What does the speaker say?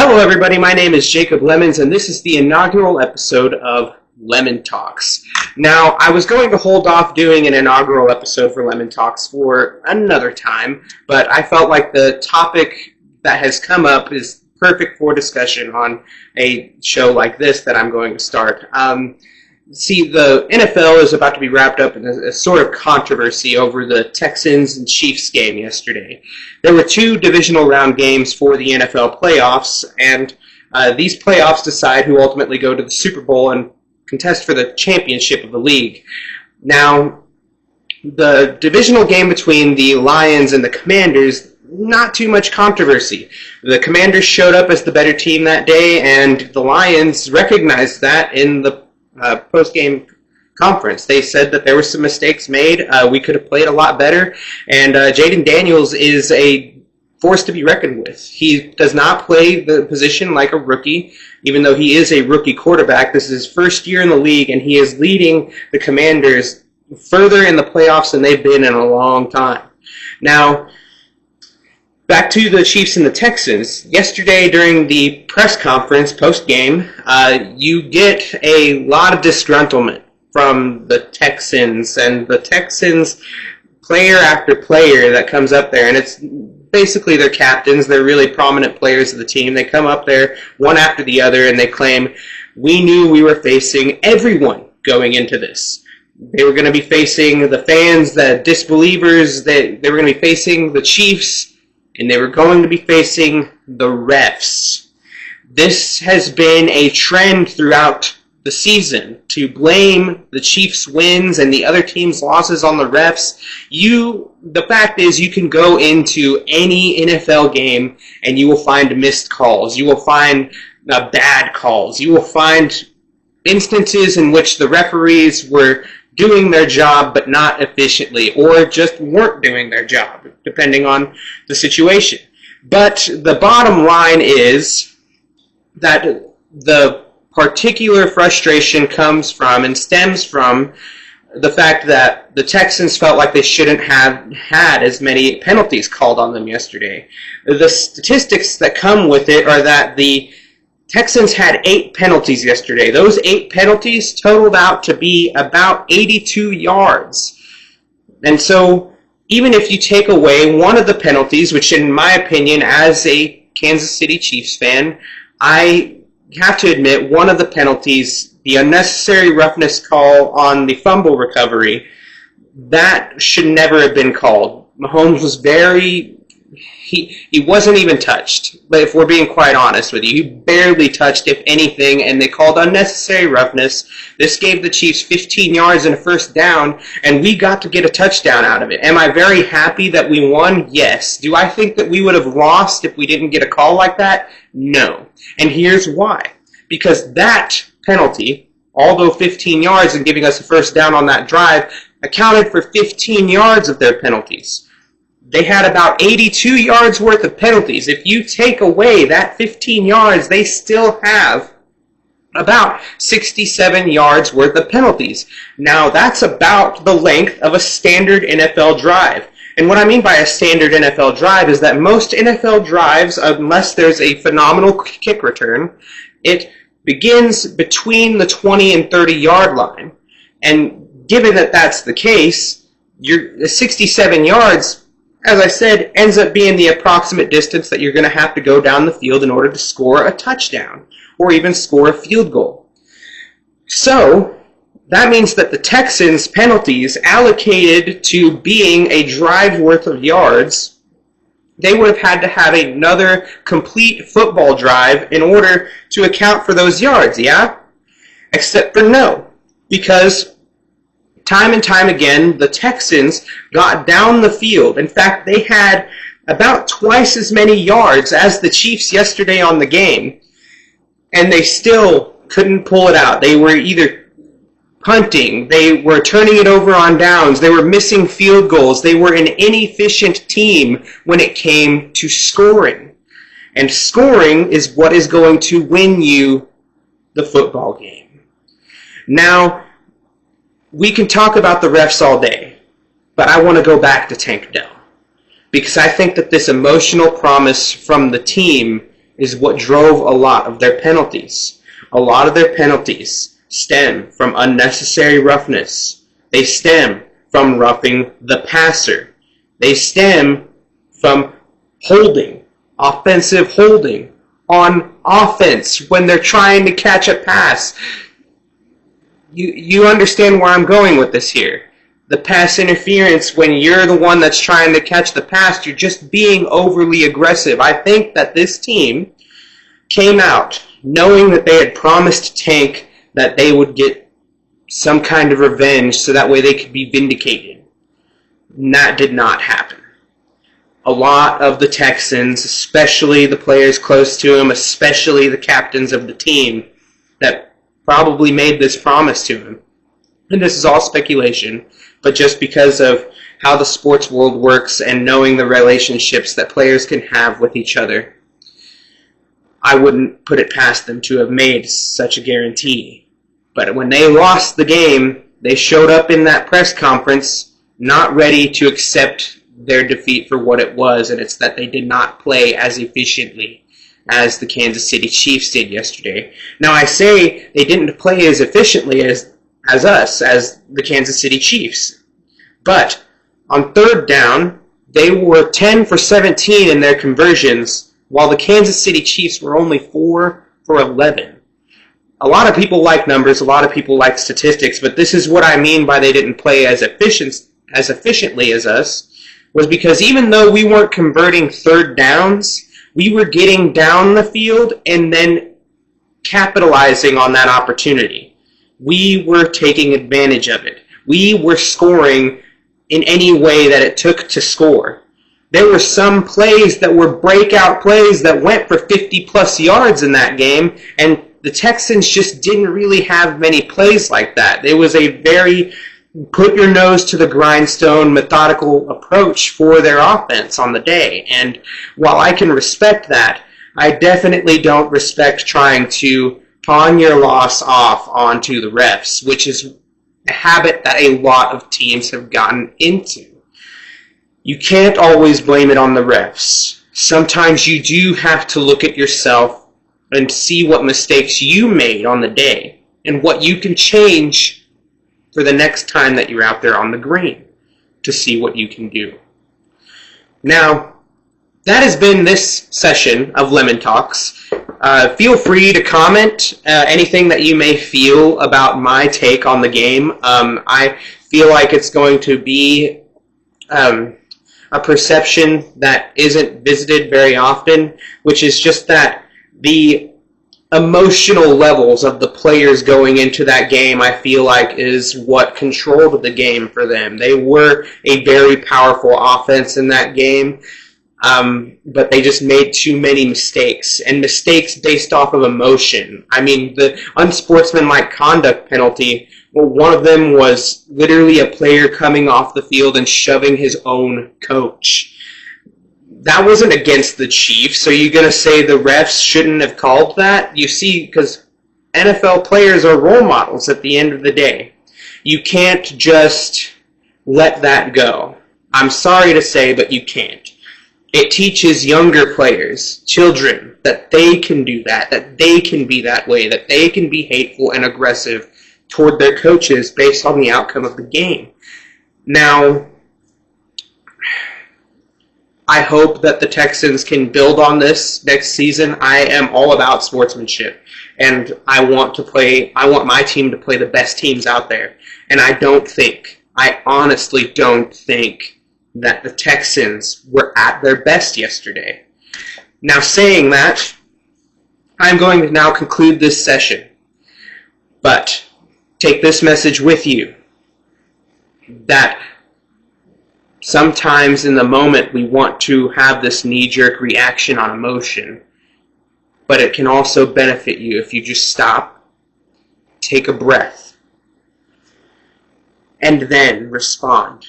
Hello everybody, my name is Jacob Lemons, and this is the inaugural episode of Lemon Talks. Now, I was going to hold off doing an inaugural episode for Lemon Talks for another time, but I felt like the topic that has come up is perfect for discussion on a show like this that I'm going to start. See, the NFL is about to be wrapped up in a sort of controversy over the Texans and Chiefs game yesterday. There were two divisional round games for the NFL playoffs, and these playoffs decide who ultimately go to the Super Bowl and contest for the championship of the league. Now, the divisional game between the Lions and the Commanders, not too much controversy. The Commanders showed up as the better team that day, and the Lions recognized that in the post-game conference. They said that there were some mistakes made. We could have played a lot better, and Jaden Daniels is a force to be reckoned with. He does not play the position like a rookie, even though he is a rookie quarterback. This is his first year in the league, and he is leading the Commanders further in the playoffs than they've been in a long time. Now, back to the Chiefs and the Texans. Yesterday during the press conference post-game, you get a lot of disgruntlement from the Texans, and the Texans, player after player that comes up there, and it's basically their captains. They're really prominent players of the team. They come up there one after the other, and they claim, we knew we were facing everyone going into this. They were going to be facing the fans, the disbelievers, they were going to be facing the Chiefs, and they were going to be facing the refs. This has been a trend throughout the season, to blame the Chiefs' wins and the other team's losses on the refs. The fact is, you can go into any NFL game and you will find missed calls. You will find bad calls. You will find instances in which the referees were doing their job but not efficiently, or just weren't doing their job, depending on the situation. But the bottom line is that the particular frustration comes from and stems from the fact that the Texans felt like they shouldn't have had as many penalties called on them yesterday. The statistics that come with it are that the Texans had 8 penalties yesterday. Those 8 penalties totaled out to be about 82 yards. And so, even if you take away one of the penalties, which in my opinion, as a Kansas City Chiefs fan, I have to admit one of the penalties, the unnecessary roughness call on the fumble recovery, that should never have been called. Mahomes was he wasn't even touched. But if we're being quite honest with you, he barely touched, if anything, and they called unnecessary roughness. This gave the Chiefs 15 yards and a first down, and we got to get a touchdown out of it. Am I very happy that we won? Yes. Do I think that we would have lost if we didn't get a call like that? No. And here's why. Because that penalty, although 15 yards and giving us a first down on that drive, accounted for 15 yards of their penalties. They had about 82 yards worth of penalties. If you take away that 15 yards, they still have about 67 yards worth of penalties. Now, that's about the length of a standard NFL drive. And what I mean by a standard NFL drive is that most NFL drives, unless there's a phenomenal kick return, it begins between the 20 and 30 yard line. And given that that's the case, your 67 yards, as I said, ends up being the approximate distance that you're going to have to go down the field in order to score a touchdown or even score a field goal. So, that means that the Texans' penalties allocated to being a drive worth of yards, they would have had to have another complete football drive in order to account for those yards, yeah? Except for no, because time and time again, the Texans got down the field. In fact, they had about twice as many yards as the Chiefs yesterday on the game, and they still couldn't pull it out. They were either punting, they were turning it over on downs, they were missing field goals, they were an inefficient team when it came to scoring. And scoring is what is going to win you the football game. Now, we can talk about the refs all day, but I want to go back to Tank Dell, because I think that this emotional promise from the team is what drove a lot of their penalties. A lot of their penalties stem from unnecessary roughness. They stem from roughing the passer. They stem from holding, offensive holding on offense when they're trying to catch a pass. You understand where I'm going with this here. The pass interference, when you're the one that's trying to catch the pass, you're just being overly aggressive. I think that this team came out knowing that they had promised Tank that they would get some kind of revenge so that way they could be vindicated. And that did not happen. A lot of the Texans, especially the players close to him, especially the captains of the team, that probably made this promise to him. And this is all speculation, but just because of how the sports world works and knowing the relationships that players can have with each other, I wouldn't put it past them to have made such a guarantee. But when they lost the game, they showed up in that press conference not ready to accept their defeat for what it was, and it's that they did not play as efficiently as the Kansas City Chiefs did yesterday. Now, I say they didn't play as efficiently as the Kansas City Chiefs. But on third down, they were 10 for 17 in their conversions, while the Kansas City Chiefs were only 4 for 11. A lot of people like numbers, a lot of people like statistics, but this is what I mean by they didn't play as efficiently as us, was because even though we weren't converting third downs, we were getting down the field and then capitalizing on that opportunity. We were taking advantage of it. We were scoring in any way that it took to score. There were some plays that were breakout plays that went for 50-plus yards in that game, and the Texans just didn't really have many plays like that. It was a very put your nose to the grindstone, methodical approach for their offense on the day. And while I can respect that, I definitely don't respect trying to pawn your loss off onto the refs, which is a habit that a lot of teams have gotten into. You can't always blame it on the refs. Sometimes you do have to look at yourself and see what mistakes you made on the day and what you can change for the next time that you're out there on the green to see what you can do. Now, that has been this session of Lemon Talks. Feel free to comment anything that you may feel about my take on the game. I feel like it's going to be a perception that isn't visited very often, which is just that the emotional levels of the players going into that game, I feel like, is what controlled the game for them. They were a very powerful offense in that game, but they just made too many mistakes, and mistakes based off of emotion. I mean, the unsportsmanlike conduct penalty, well, one of them was literally a player coming off the field and shoving his own coach. That wasn't against the Chiefs, so you're going to say the refs shouldn't have called that? You see, because NFL players are role models at the end of the day. You can't just let that go. I'm sorry to say, but you can't. It teaches younger players, children, that they can do that they can be that way, that they can be hateful and aggressive toward their coaches based on the outcome of the game. Now, I hope that the Texans can build on this next season. I am all about sportsmanship, and I want my team to play the best teams out there. And I honestly don't think that the Texans were at their best yesterday. Now, saying that, I'm going to now conclude this session. But take this message with you, that sometimes in the moment we want to have this knee-jerk reaction on emotion, but it can also benefit you if you just stop, take a breath, and then respond.